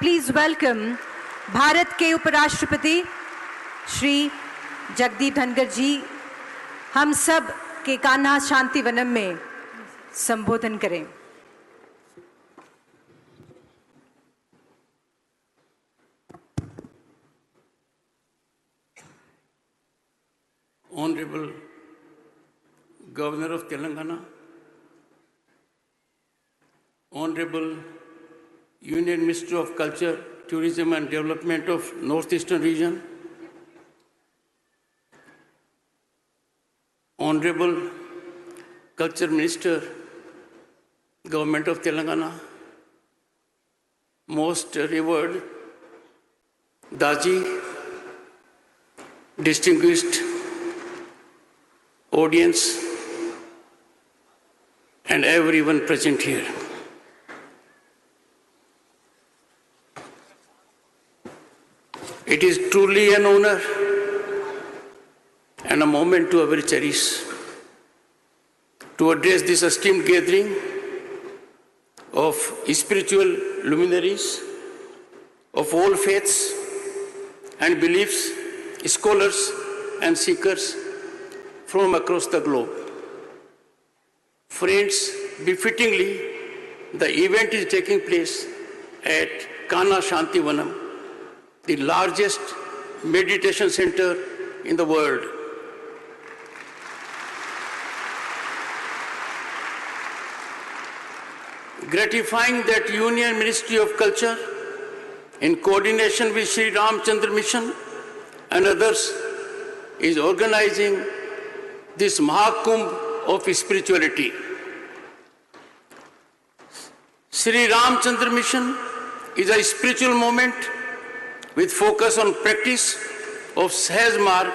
please welcome Bharat के उपराष्ट्रपति श्री जगदीप धनखर जी हम सब के कान्हा शांति वनम में संबोधन करें। Honorable Governor of Telangana, Honorable Union Minister of Culture, Tourism and Development of Northeastern Region, Honorable Culture Minister, Government of Telangana, most revered Daji, distinguished audience, and everyone present here. It is truly an honor and a moment to ever cherish to address this esteemed gathering of spiritual luminaries of all faiths and beliefs, scholars and seekers from across the globe. Friends, befittingly, the event is taking place at Kanha Shanti Vanam, the largest meditation center in the world. Gratifying that Union Ministry of Culture, in coordination with Sri Ramchandra Mission and others, is organizing this Mahakumbh of spirituality. Sri Ramchandra Mission is a spiritual movement with focus on practice of Sahaj Marg,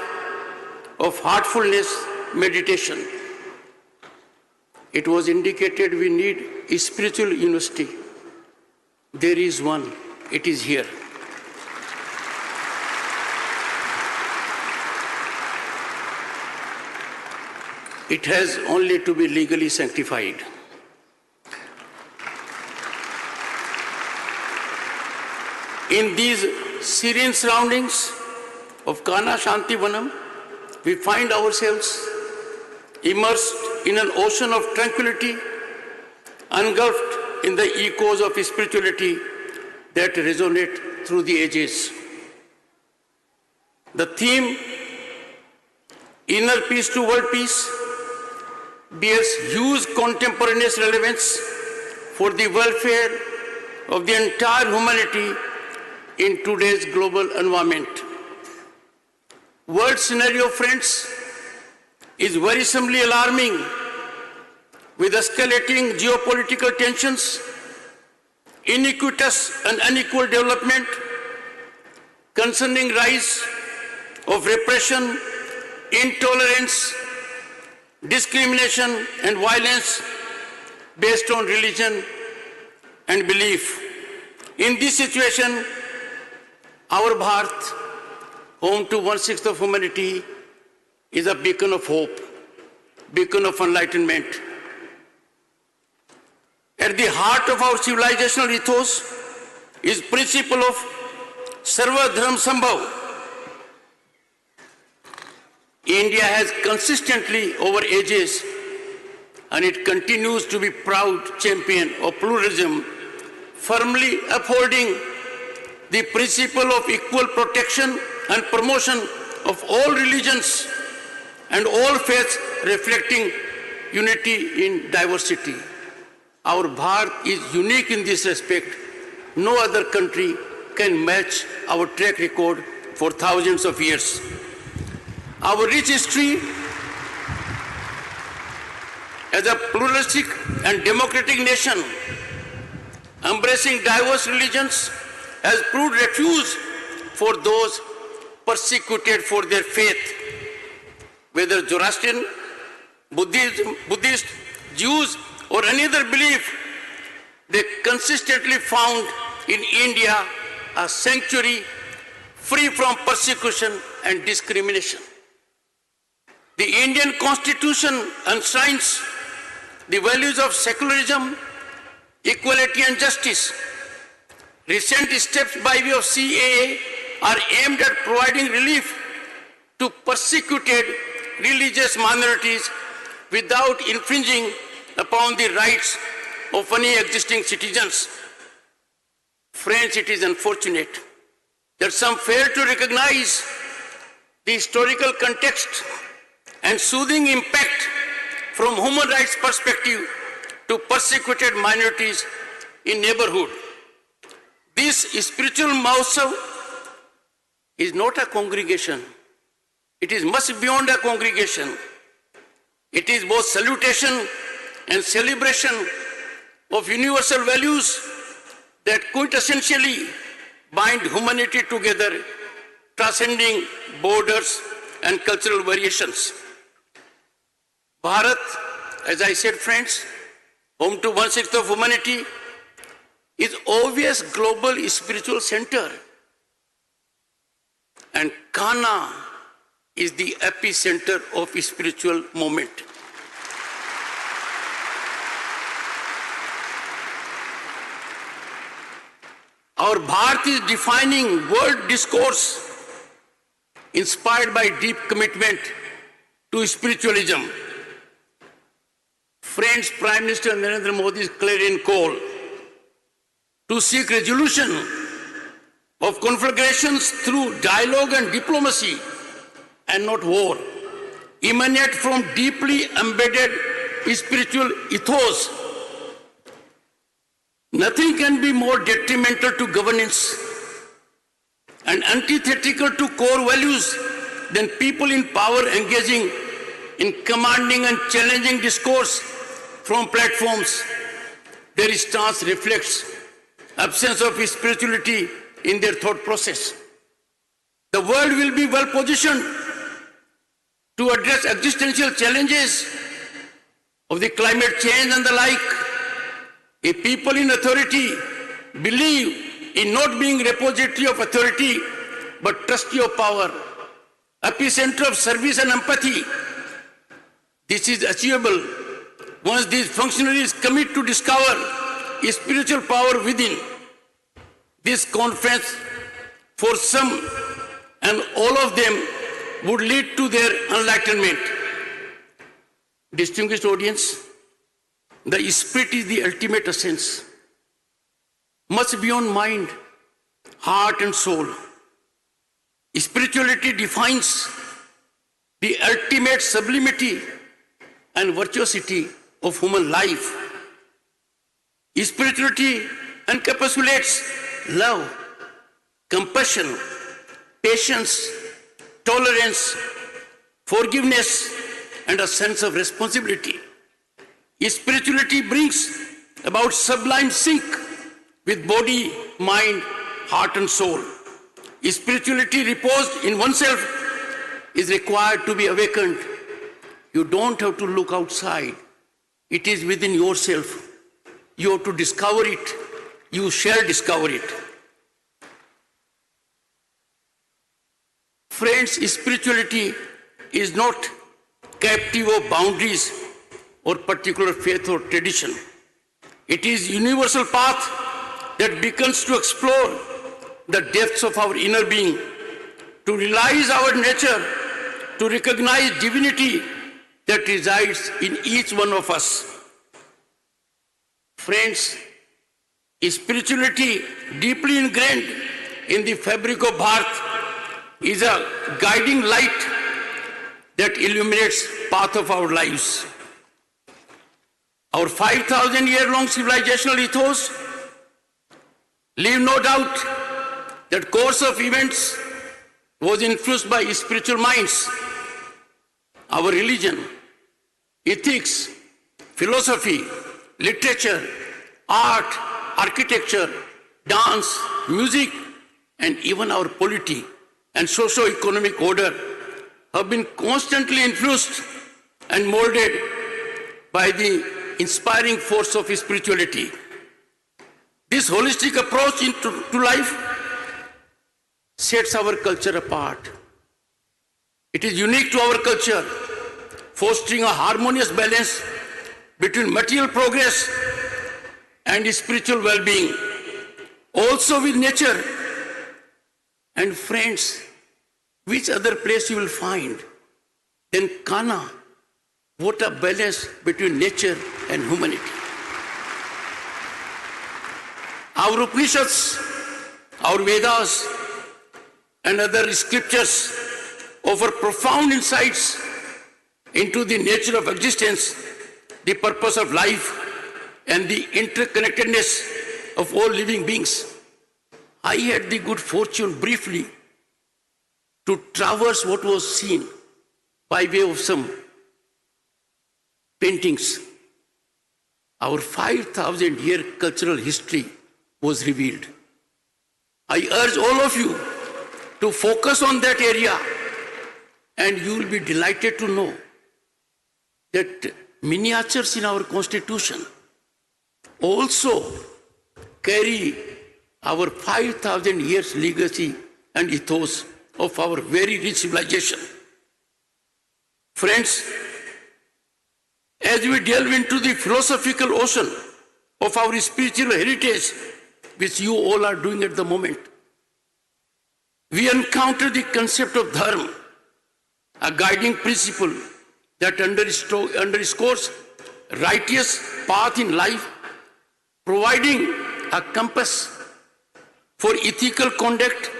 of heartfulness meditation. It was indicated we need a spiritual university. There is one, it is here. It has only to be legally sanctified. In these serene surroundings of Kanha Shanti Vanam, we find ourselves immersed in an ocean of tranquility, engulfed in the echoes of spirituality that resonate through the ages. The theme, Inner Peace to World Peace, bears huge contemporaneous relevance for the welfare of the entire humanity in today's global environment. World scenario, friends, is worrisomely alarming, with escalating geopolitical tensions, iniquitous and unequal development, concerning rise of repression, intolerance, discrimination and violence based on religion and belief. In this situation, our Bharat, home to 1/6 of humanity, is a beacon of hope, beacon of enlightenment. At the heart of our civilizational ethos is principle of Sarva Dharma Sambhav. India has consistently over ages, and it continues to be proud champion of pluralism, firmly upholding the principle of equal protection and promotion of all religions and all faiths, reflecting unity in diversity. Our Bharat is unique in this respect. No other country can match our track record for thousands of years. Our rich history as a pluralistic and democratic nation, embracing diverse religions, has proved refuge for those persecuted for their faith, whether Zoroastrian, Buddhist, Jews, or any other belief. They consistently found in India a sanctuary free from persecution and discrimination. The Indian Constitution enshrines the values of secularism, equality and justice. Recent steps by way of CAA are aimed at providing relief to persecuted religious minorities without infringing upon the rights of any existing citizens. Friends, it is unfortunate that some fail to recognize the historical context and soothing impact from human rights perspective to persecuted minorities in neighborhood. This spiritual Mahotsav is not a congregation. It is much beyond a congregation. It is both salutation and celebration of universal values that quintessentially bind humanity together, transcending borders and cultural variations. Bharat, as I said, friends, home to 1/6 of humanity, is obvious global spiritual center. And Kana is the epicenter of spiritual movement. Our Bharat is defining world discourse inspired by deep commitment to spiritualism. Friends, Prime Minister Narendra Modi's clarion call to seek resolution of conflagrations through dialogue and diplomacy and not war emanate from deeply embedded spiritual ethos. Nothing can be more detrimental to governance and antithetical to core values than people in power engaging in commanding and challenging discourse from platforms. Their stance reflects absence of spirituality in their thought process. The world will be well positioned to address existential challenges of the climate change and the like if people in authority believe in not being repository of authority but trustee of power, epicenter of service and empathy. This is achievable once these functionaries commit to discover spiritual power within. This conference, for some and all of them, would lead to their enlightenment. Distinguished audience, the spirit is the ultimate essence, much beyond mind, heart and soul. Spirituality defines the ultimate sublimity and virtuosity of human life. Spirituality encapsulates love, compassion, patience, tolerance, forgiveness, and a sense of responsibility. Spirituality brings about sublime sync with body, mind, heart, and soul. Spirituality reposed in oneself is required to be awakened. You don't have to look outside. It is within yourself. You have to discover it. You shall discover it. Friends, spirituality is not captive of boundaries or particular faith or tradition. It is a universal path that beckons to explore the depths of our inner being, to realize our nature, to recognize divinity that resides in each one of us. Friends, spirituality deeply ingrained in the fabric of Bharat is a guiding light that illuminates the path of our lives. Our 5,000-year-long civilizational ethos leave no doubt that course of events was influenced by spiritual minds. Our religion, ethics, philosophy, literature, art, architecture, dance, music, and even our polity and socio-economic order have been constantly influenced and molded by the inspiring force of spirituality. This holistic approach to life sets our culture apart. It is unique to our culture, fostering a harmonious balance between material progress and spiritual well-being. also with nature. And friends, which other place you will find than Kana? What a balance between nature and humanity. Our Upanishads, our Vedas, and other scriptures offer profound insights into the nature of existence, the purpose of life, and the interconnectedness of all living beings. I had the good fortune briefly to traverse what was seen by way of some paintings. Our 5,000-year cultural history was revealed. I urge all of you to focus on that area, and you will be delighted to know that miniatures in our constitution also carry our 5,000 years legacy and ethos of our very rich civilization. Friends, as we delve into the philosophical ocean of our spiritual heritage, which you all are doing at the moment, we encounter the concept of dharma, a guiding principle that underscores righteous path in life, providing a compass for ethical conduct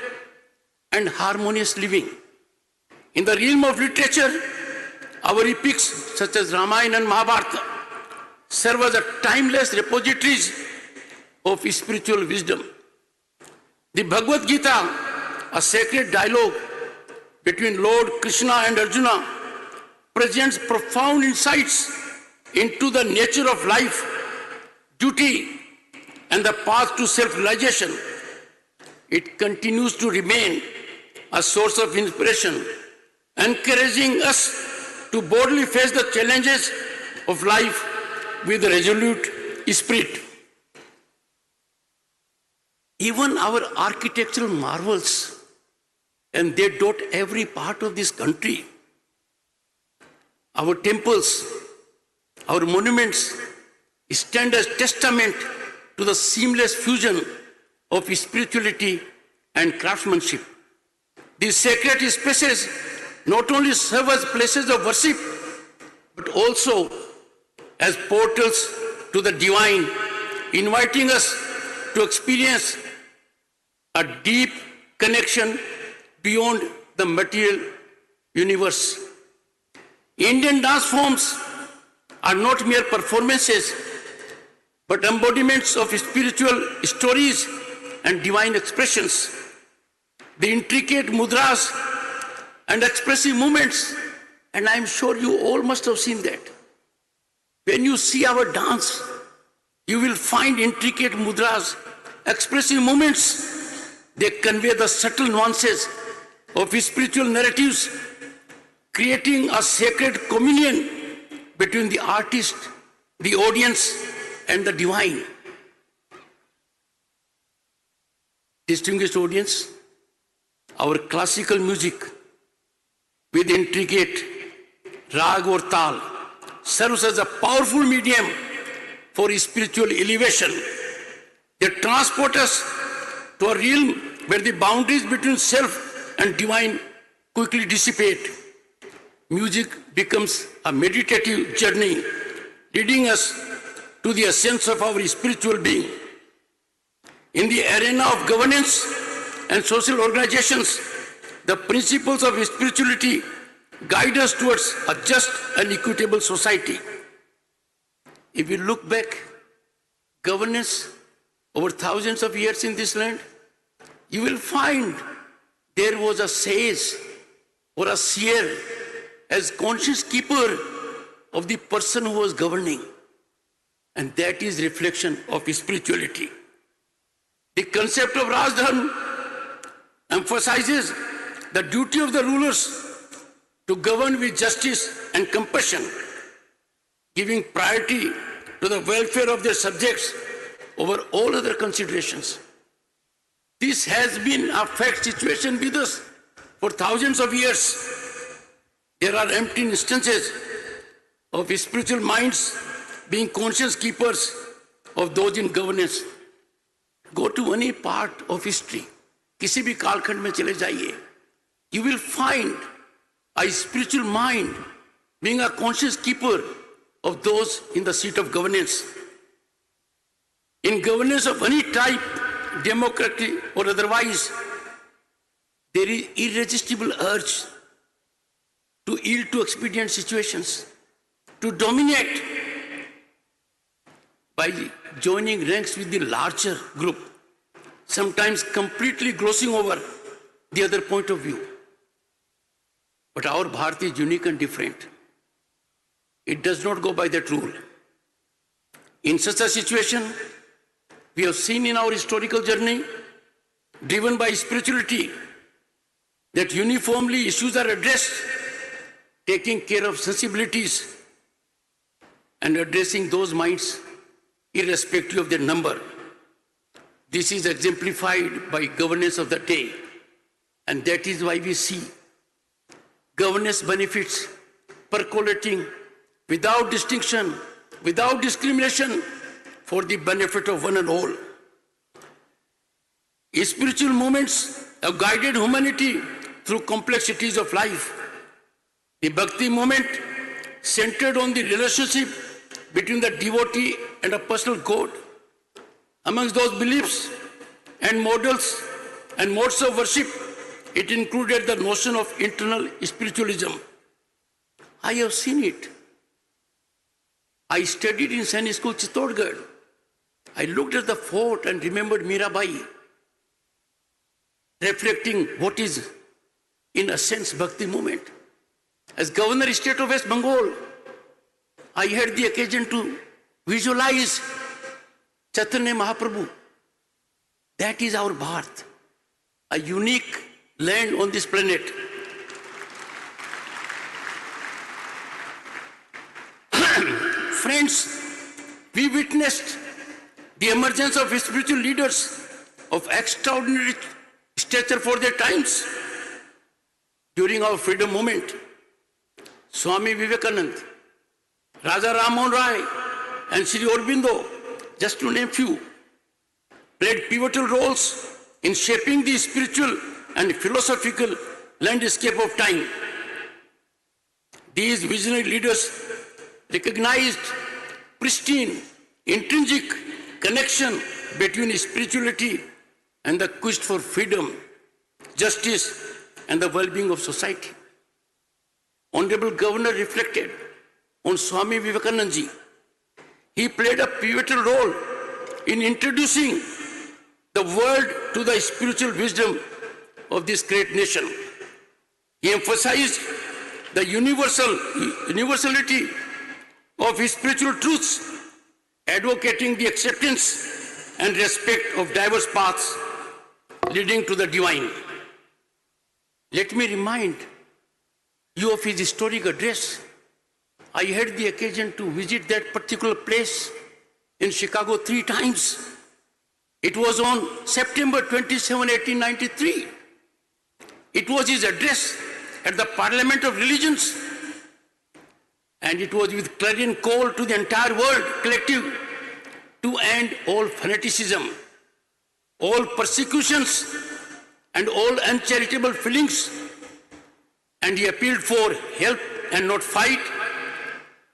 and harmonious living. In the realm of literature, our epics such as Ramayana and Mahabharata serve as a timeless repositories of spiritual wisdom. The Bhagavad Gita, a sacred dialogue between Lord Krishna and Arjuna, presents profound insights into the nature of life, duty, and the path to self-realization. It continues to remain a source of inspiration, encouraging us to boldly face the challenges of life with a resolute spirit. Even our architectural marvels, and they dot every part of this country, our temples, our monuments stand as testament to the seamless fusion of spirituality and craftsmanship. These sacred spaces not only serve as places of worship, but also as portals to the divine, inviting us to experience a deep connection beyond the material universe. Indian dance forms are not mere performances, but embodiments of spiritual stories and divine expressions. The intricate mudras and expressive movements, and I'm sure you all must have seen that. When you see our dance, you will find intricate mudras, expressive movements. They convey the subtle nuances of spiritual narratives, creating a sacred communion between the artist, the audience, and the divine. Distinguished audience, our classical music with intricate rag or tal serves as a powerful medium for spiritual elevation. They transport us to a realm where the boundaries between self and divine quickly dissipate. Music becomes a meditative journey, leading us to the essence of our spiritual being. In the arena of governance and social organizations, the principles of spirituality guide us towards a just and equitable society. If we look back, governance over thousands of years in this land, you will find there was a sage or a seer as conscious keeper of the person who was governing. And that is reflection of spirituality. The concept of Rajdharma emphasizes the duty of the rulers to govern with justice and compassion, giving priority to the welfare of their subjects over all other considerations. This has been a fact situation with us for thousands of years. There are empty instances of spiritual minds being conscious keepers of those in governance. Go to any part of history, किसी भी कालखंड में चले जाइए, you will find a spiritual mind being a conscious keeper of those in the seat of governance. In governance of any type, democratic or otherwise, there is irresistible urge to yield to expedient situations, to dominate by joining ranks with the larger group, sometimes completely glossing over the other point of view. But our Bharat is unique and different. It does not go by that rule. In such a situation, we have seen in our historical journey, driven by spirituality, that uniformly issues are addressed, taking care of sensibilities and addressing those minds irrespective of their number. This is exemplified by governance of the day, and that is why we see governance benefits percolating without distinction, without discrimination, for the benefit of one and all. Spiritual movements have guided humanity through complexities of life. The Bhakti movement centered on the relationship between the devotee and a personal God. Amongst those beliefs and models and modes of worship, it included the notion of internal spiritualism. I have seen it. I studied in Sainik School, Chittorgarh. I looked at the fort and remembered Mirabai, reflecting what is, in a sense, Bhakti movement. As Governor State of West Bengal, I had the occasion to visualize Chaitanya Mahaprabhu. That is our Bharat, a unique land on this planet. Friends, we witnessed the emergence of spiritual leaders of extraordinary stature for their times. During our freedom movement, Swami Vivekananda, Raja Ram Mohan Rai, and Sri Aurobindo, just to name few, played pivotal roles in shaping the spiritual and philosophical landscape of time. These visionary leaders recognized pristine, intrinsic connection between spirituality and the quest for freedom, justice, and the well-being of society. Honorable Governor reflected on Swami Vivekananda ji. He played a pivotal role in introducing the world to the spiritual wisdom of this great nation. He emphasized the universality of his spiritual truths, advocating the acceptance and respect of diverse paths leading to the divine. Let me remind you of his historic address. I had the occasion to visit that particular place in Chicago 3 times. It was on September 27, 1893. It was his address at the Parliament of Religions, and it was with clarion call to the entire world collective to end all fanaticism, all persecutions, and all uncharitable feelings. And he appealed for help and not fight,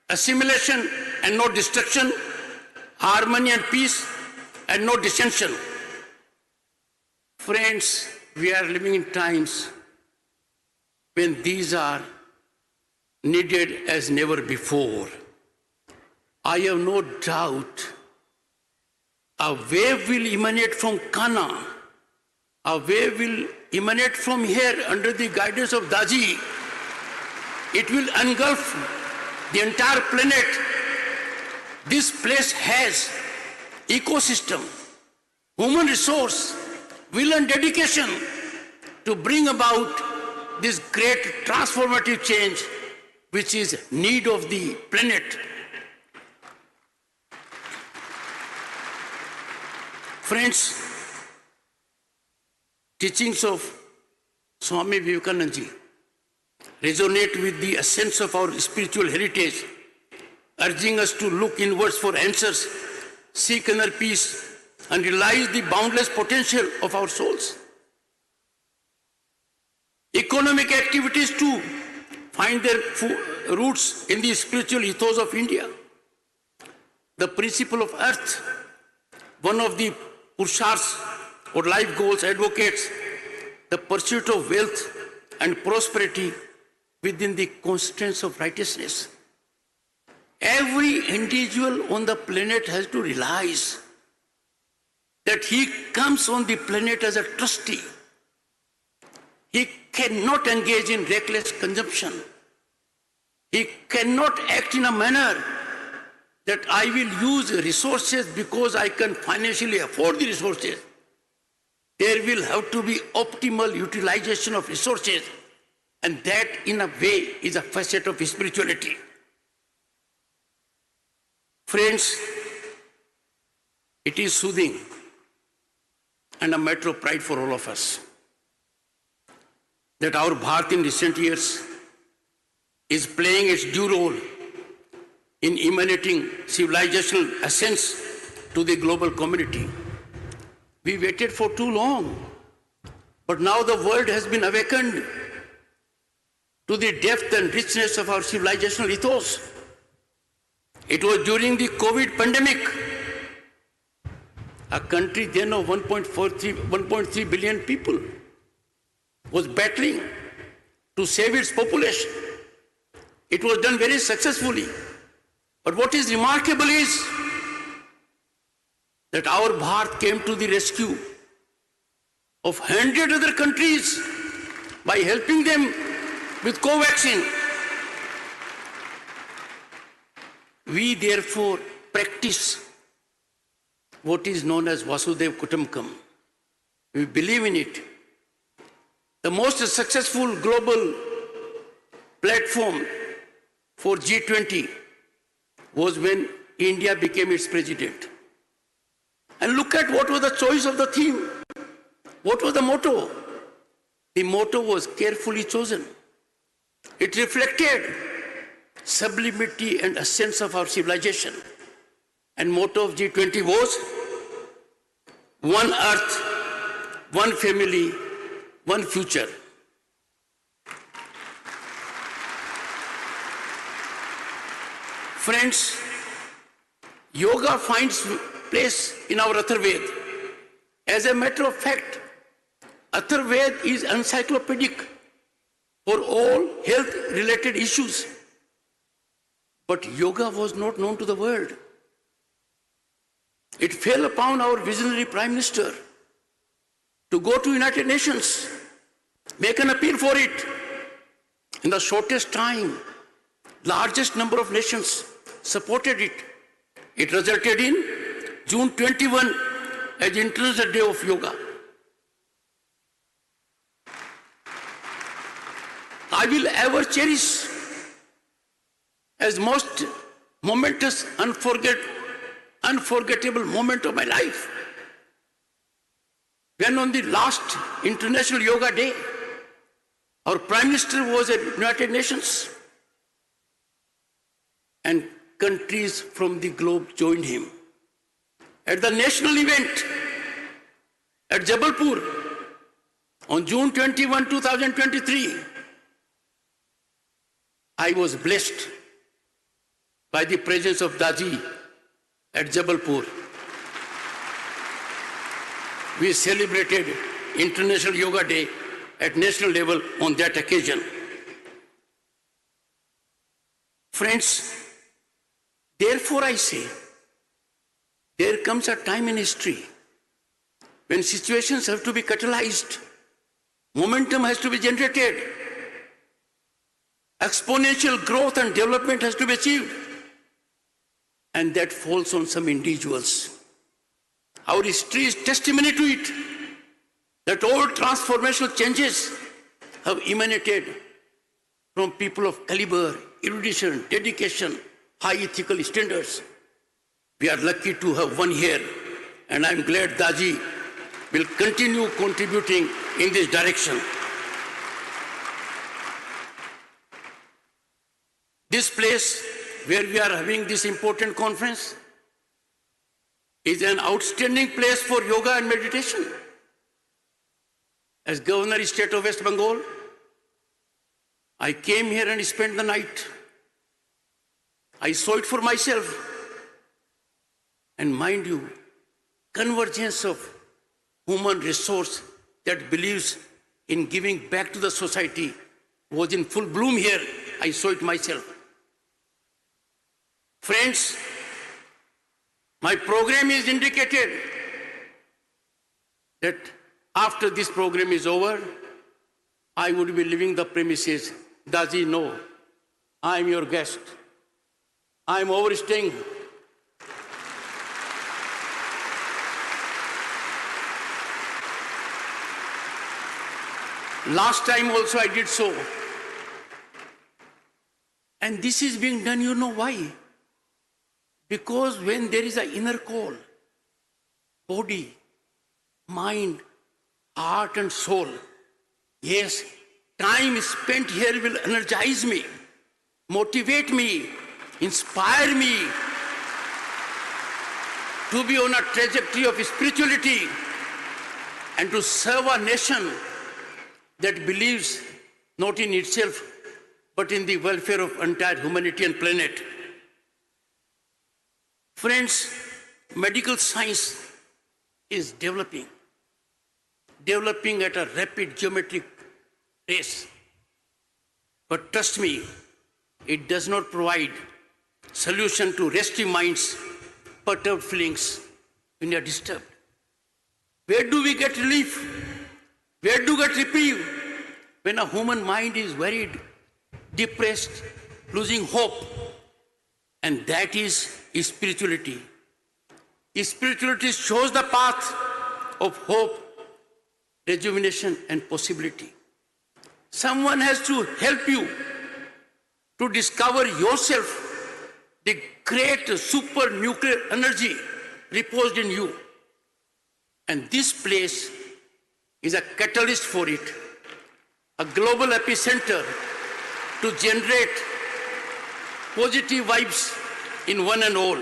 assimilation and not destruction, harmony and peace and not dissension. Friends, we are living in times when these are needed as never before. I have no doubt a wave will emanate from Kana, a wave will emanate from here under the guidance of Daji. It will engulf the entire planet. This place has ecosystem, human resource, will and dedication to bring about this great transformative change which is need of the planet. Friends, teachings of Swami Vivekananda ji resonate with the essence of our spiritual heritage, urging us to look inwards for answers, seek inner peace, and realize the boundless potential of our souls. Economic activities too find their roots in the spiritual ethos of India. The principle of earth, one of the Purushars or life goals, advocates the pursuit of wealth and prosperity within the constraints of righteousness. Every individual on the planet has to realize that he comes on the planet as a trustee. He cannot engage in reckless consumption. He cannot act in a manner that I will use resources because I can financially afford the resources. There will have to be optimal utilization of resources, and that in a way is a facet of spirituality. Friends, it is soothing and a matter of pride for all of us that our Bharat in recent years is playing its due role in emanating civilizational ascents to the global community. We waited for too long, but now the world has been awakened to the depth and richness of our civilizational ethos. It was during the COVID pandemic, a country then of 1.3 billion people was battling to save its population. It was done very successfully. But what is remarkable is that our Bharat came to the rescue of 100 other countries by helping them with co-vaccine. We therefore practice what is known as Vasudhaiva Kutumbakam. We believe in it. The most successful global platform for G20 was when India became its president. And look at what was the choice of the theme. What was the motto? The motto was carefully chosen. It reflected sublimity and essence of our civilization. And motto of G20 was one earth, one family, one future. Friends, yoga finds place in our Atharved. As a matter of fact, Atharved is encyclopedic for all health-related issues. But yoga was not known to the world. It fell upon our visionary Prime Minister to go to United Nations, make an appeal for it. In the shortest time, largest number of nations supported it. It resulted in June 21 as International Day of Yoga. I will ever cherish as most momentous, unforgettable moment of my life when on the last International Yoga Day, our Prime Minister was at United Nations and countries from the globe joined him. At the national event at Jabalpur on June 21, 2023, I was blessed by the presence of Daji at Jabalpur. We celebrated International Yoga Day at national level on that occasion. Friends, therefore I say, there comes a time in history when situations have to be catalyzed, momentum has to be generated, exponential growth and development has to be achieved, and that falls on some individuals. Our history is testimony to it, that all transformational changes have emanated from people of caliber, erudition, dedication, high ethical standards. We are lucky to have one here, and I'm glad Daji will continue contributing in this direction. This place where we are having this important conference is an outstanding place for yoga and meditation. As Governor of State of West Bengal, I came here and spent the night. I saw it for myself. And mind you, convergence of human resource that believes in giving back to the society was in full bloom here. I saw it myself. Friends, my program is indicated that after this program is over, I would be leaving the premises. Does he know? I am your guest. I am overstaying. Last time also I did so. And this is being done, you know why? Because when there is an inner call, body, mind, heart and soul, yes, time spent here will energize me, motivate me, inspire me to be on a trajectory of spirituality and to serve a nation that believes not in itself, but in the welfare of entire humanity and planet. Friends, medical science is developing at a rapid geometric pace. But trust me, it does not provide solution to restive minds, perturbed feelings when they are disturbed. Where do we get relief? Where do we get reprieve? When a human mind is worried, depressed, losing hope. And that is spirituality. Spirituality shows the path of hope, rejuvenation, and possibility. Someone has to help you to discover yourself, the great super nuclear energy reposed in you. And this place is a catalyst for it, a global epicenter to generate positive vibes in one and all.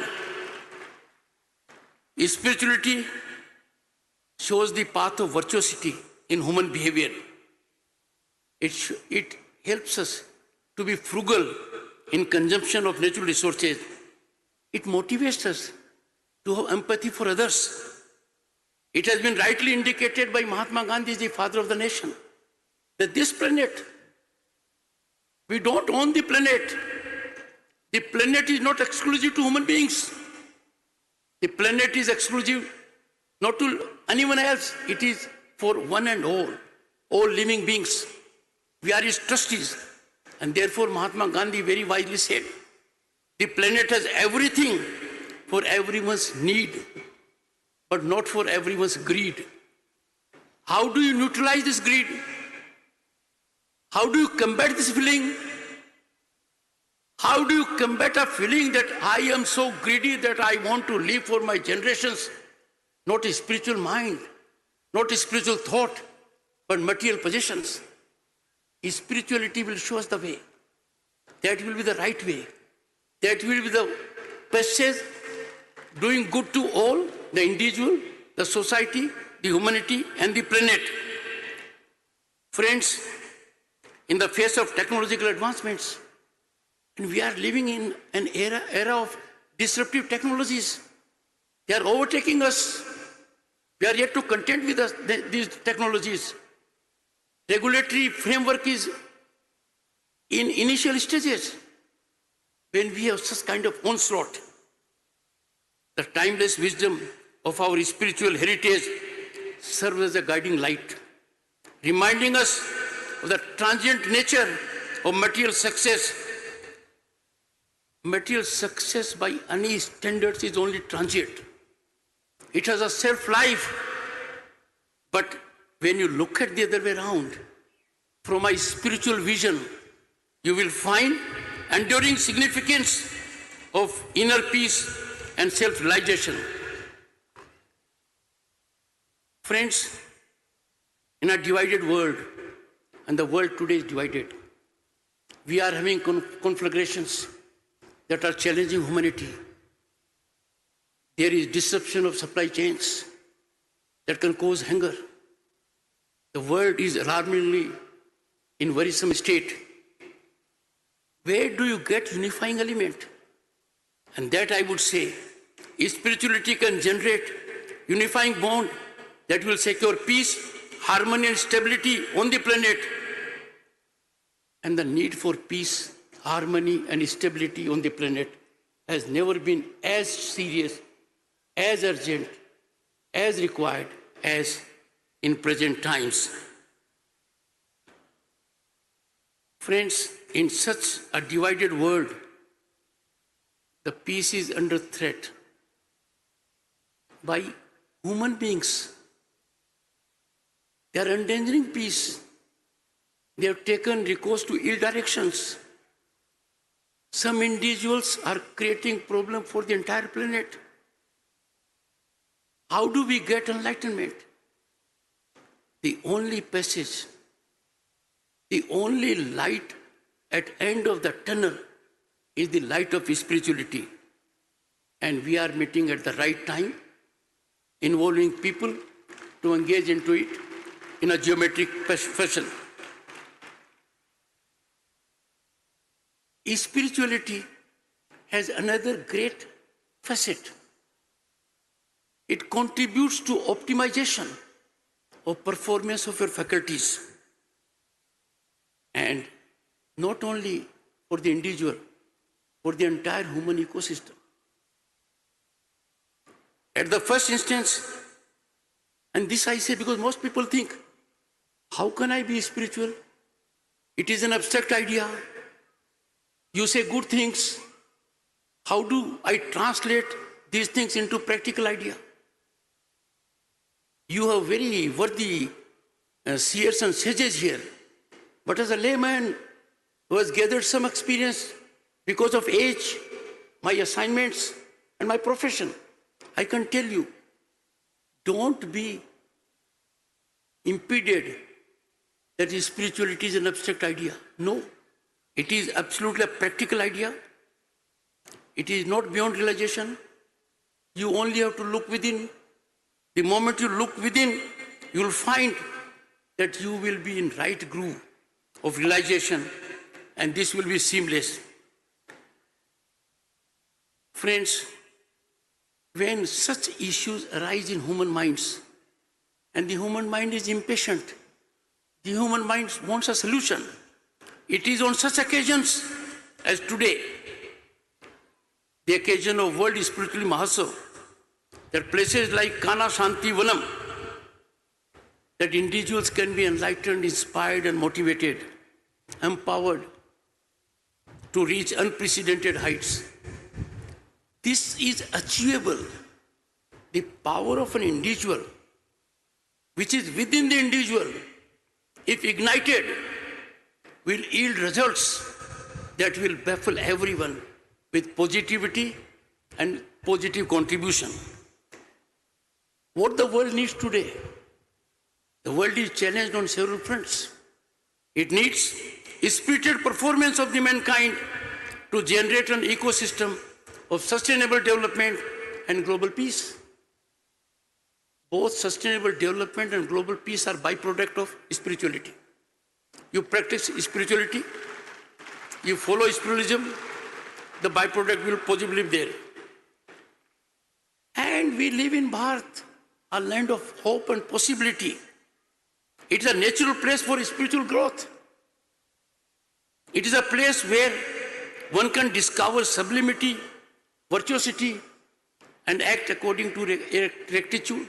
Spirituality shows the path of virtuosity in human behavior. It helps us to be frugal in consumption of natural resources. It motivates us to have empathy for others. It has been rightly indicated by Mahatma Gandhi, the father of the nation, that this planet, we don't own the planet. The planet is not exclusive to human beings. The planet is exclusive not to anyone else. It is for one and all living beings. We are his trustees. And therefore Mahatma Gandhi very wisely said, the planet has everything for everyone's need, but not for everyone's greed. How do you neutralize this greed? How do you combat this feeling? How do you combat a feeling that I am so greedy that I want to live for my generations? Not a spiritual mind, not a spiritual thought, but material possessions. Spirituality will show us the way. That will be the right way. That will be the passage doing good to all, the individual, the society, the humanity, and the planet. Friends, in the face of technological advancements, and we are living in an era of disruptive technologies. They are overtaking us. We are yet to contend with these technologies. Regulatory framework is in initial stages. When we have such kind of onslaught, the timeless wisdom of our spiritual heritage serves as a guiding light, reminding us of the transient nature of material success. Material success by any standards is only transient. It has a self-life. But when you look at the other way around, from a spiritual vision, you will find enduring significance of inner peace and self-realization. Friends, in a divided world, and the world today is divided, we are having conflagrations that are challenging humanity. There is disruption of supply chains that can cause hunger. The world is alarmingly in worrisome state. Where do you get unifying element? And that I would say, spirituality can generate unifying bond that will secure peace, harmony and stability on the planet. And the need for peace, harmony and stability on the planet has never been as serious, as urgent, as required as in present times. Friends, in such a divided world, the peace is under threat by human beings. They are endangering peace. They have taken recourse to ill directions. Some individuals are creating problem for the entire planet. How do we get enlightenment? The only passage, the only light at end of the tunnel is the light of spirituality. And we are meeting at the right time, involving people to engage into it in a geometric fashion. Spirituality has another great facet. It contributes to optimization of performance of your faculties. And not only for the individual, for the entire human ecosystem. At the first instance, and this I say because most people think, how can I be spiritual? It is an abstract idea. You say good things. How do I translate these things into practical idea? You have very worthy seers and sages here. But as a layman who has gathered some experience because of age, my assignments, and my profession, I can tell you, don't be impeded that spirituality is an abstract idea. No, it is absolutely a practical idea. It is not beyond realization. You only have to look within. The moment you look within, you will find that you will be in right groove of realization, and this will be seamless. Friends, when such issues arise in human minds, and the human mind is impatient, the human mind wants a solution. It is on such occasions as today, the occasion of World Spiritual Mahotsav, that places like Kana Shanti Vanam, that individuals can be enlightened, inspired and motivated, empowered to reach unprecedented heights. This is achievable. The power of an individual, which is within the individual, if ignited, will yield results that will baffle everyone with positivity and positive contribution. What the world needs today, the world is challenged on several fronts. It needs spirited performance of the mankind to generate an ecosystem of sustainable development and global peace. Both sustainable development and global peace are byproduct of spirituality. You practice spirituality, you follow spiritualism, the byproduct will possibly be there. And we live in Bharat, a land of hope and possibility. It is a natural place for spiritual growth. It is a place where one can discover sublimity, virtuosity, and act according to rectitude.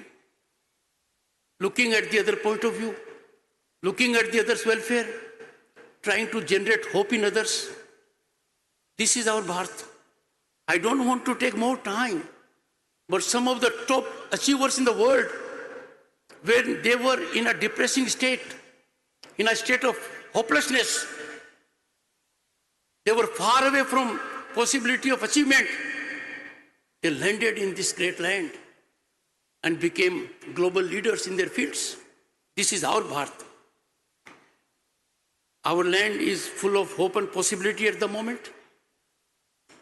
Looking at the other point of view, looking at the other's welfare, trying to generate hope in others. This is our Bharat. I don't want to take more time, but some of the top achievers in the world, when they were in a depressing state, in a state of hopelessness, they were far away from possibility of achievement. They landed in this great land and became global leaders in their fields. This is our Bharat. Our land is full of hope and possibility at the moment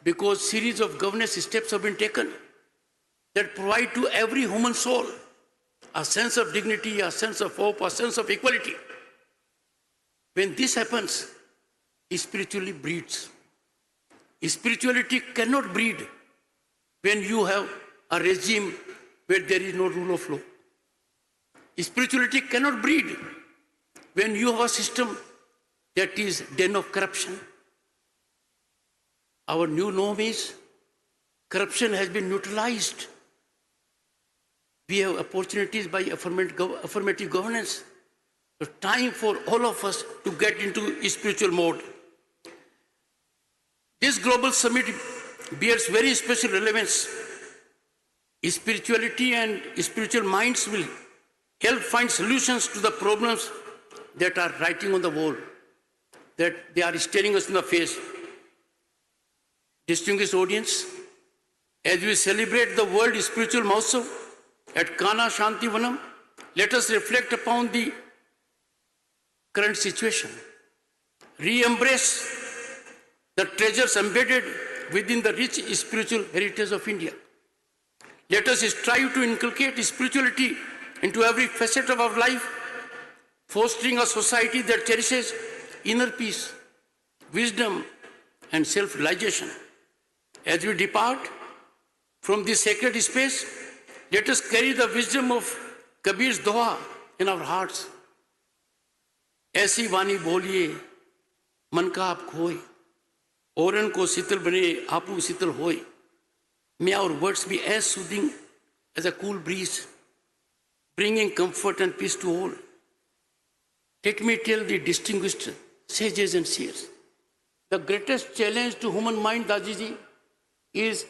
because series of governance steps have been taken. that provide to every human soul a sense of dignity, a sense of hope, a sense of equality. When this happens, spirituality breeds. Spirituality cannot breed when you have a regime where there is no rule of law. Spirituality cannot breed when you have a system that is den of corruption. Our new norm is corruption has been neutralized. We have opportunities by affirmative governance. So time for all of us to get into spiritual mode. This global summit bears very special relevance. Spirituality and spiritual minds will help find solutions to the problems that are writing on the wall, that they are staring us in the face. Distinguished audience, as we celebrate the World Spiritual Mahotsav at Kana Shanti Vanam, let us reflect upon the current situation. Re-embrace the treasures embedded within the rich spiritual heritage of India. Let us strive to inculcate spirituality into every facet of our life, fostering a society that cherishes inner peace, wisdom, and self-realization. As we depart from this sacred space, let us carry the wisdom of Kabir's doha in our hearts. ऐसी वाणी बोलिए मन का आप खोए, औरन को शीतल बने आपू शीतल होए. May our words be as soothing as a cool breeze, bringing comfort and peace to all. Let me tell the distinguished sages and seers, the greatest challenge to human mind, Dajiji, is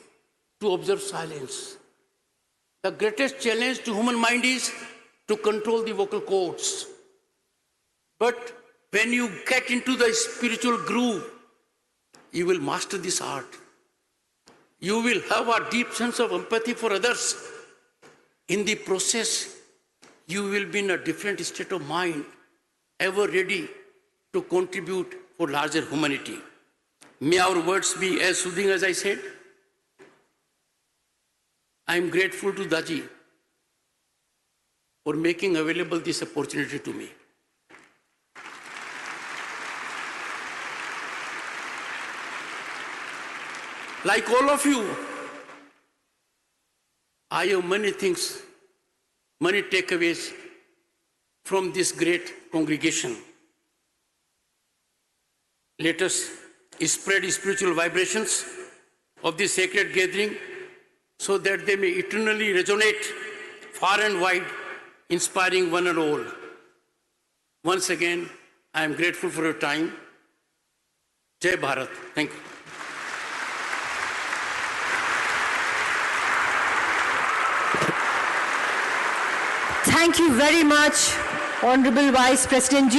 to observe silence. The greatest challenge to human mind is to control the vocal cords. But when you get into the spiritual groove, you will master this art. You will have a deep sense of empathy for others. In the process, you will be in a different state of mind, ever ready to contribute for larger humanity. May our words be as soothing as I said. I am grateful to Daji for making available this opportunity to me. Like all of you, I have many things, many takeaways from this great congregation. Let us spread spiritual vibrations of this sacred gathering so that they may eternally resonate far and wide, inspiring one and all. Once again, I am grateful for your time. Jai Bharat. Thank you. Thank you very much, Honorable Vice President ji.